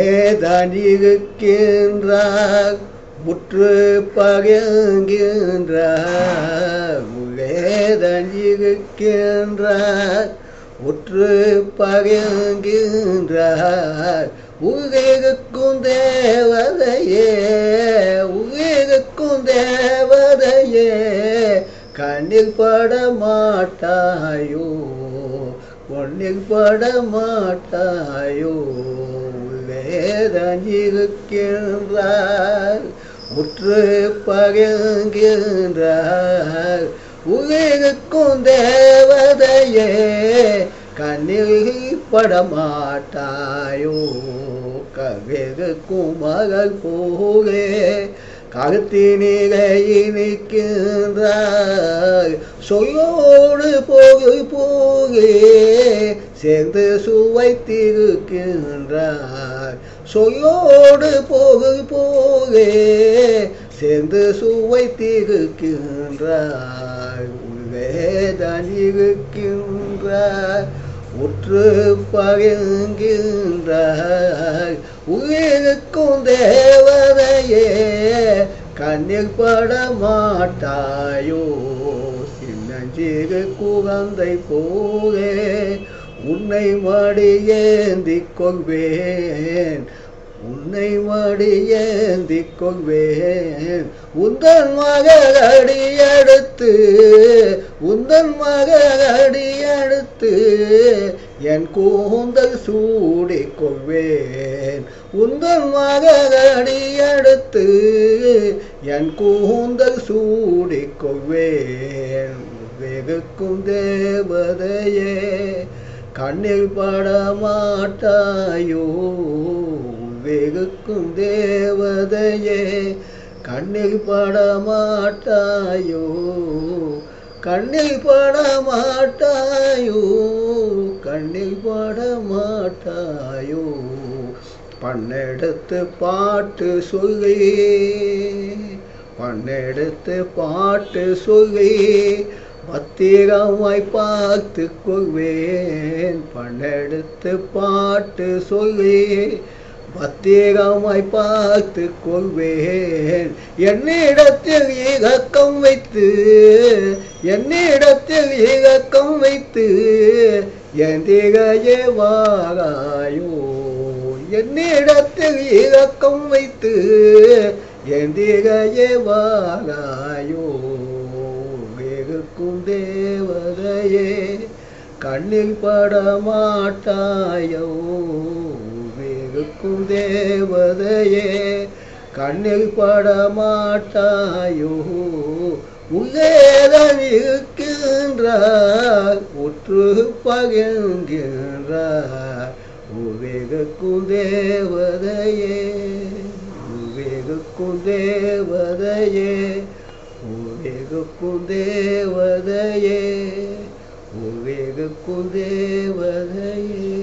உள்ளேதான் இருக்கின்றார் முற்று பகங்கின்றார் உள்ளேதான் இருக்கின்றார் உற்று பகங்கின்றார் உலகுக்கும் தேவதையே உலகுக்கும் தேவதையே கண்ணில் பட மாட்டாயோ பொன்னில் பட மாட்டாயோ உள்ளேதான் இருக்கின்றார் உற்று பகங்கின்றார் உலகுக்கும் தேவதையே கண்ணில் படமாட்டாயோ கவிருக்கும் மகள் போலே கருத்தினிலே நிற்கின்றாய் சொல்லோடு போகு போகே சேர்ந்து சுவைத்திருக்கின்றாய் சொல்லோடு போகு போகே சேர்ந்து சுவைத்திருக்கின்றாய் உள்ளேதான் இருக்கின்றாய் உற்று பகங்கின்றாய் உலகுக்கும் தேவதையே கண்ணில் பட மாட்டாயோ சின்னஞ்சிறு குழந்தை போலே உன்னை மடியேந்திக் கொள்வேன் உன்னை மடியேந்திக் கொள்வேன் உந்தன் மகளடி அடுத்து உந்தன் மகளடி அடுத்து என் கூந்தல் சூடிக் கொள்வேன் உந்தன் மகளடி அடுத்து என் கூந்தல் சூடிக் கொள்வேன் வெகுக்கும் தேவதையே கண்ணில் பட மாட்டாயோ வெகுக்கும் தேவதையே கண்ணில் பட மாட்டாயோ கண்ணில் பட மாட்டாயோ கண்ணில் பட மாட்டாயோ பண்ணெடுத்து பாட்டு சொல்லி பண்ணெடுத்து பாட்டு சொல்லி பத்திரமாய் பார்த்து கொள்வேன் பண்ணெடுத்து பாட்டு சொல்லி பத்திரமாய் பார்த்து கொள்வேன் என்னிடத்தில் இரக்கம் வைத்து என்னிடத்தில் இரக்கம் வைத்து என் திகையே வாராயோ என்னிடத்தில் இரக்கம் வைத்து என் திகையே வாராயோ வெகுக்கும் தேவதையே கண்ணில் பட மாட்டாயோ வெகுக்கும் தேவதையே கண்ணில் பட மாட்டாயோ உள்ளேதான் இருக்கின்றார் உற்று பகங்கின்றார் வெகுக்கும் தேவதையே வெகுக்கும் தேவதையே வெகுக்கும் தேவதையே வெகுக்கும் தேவதையே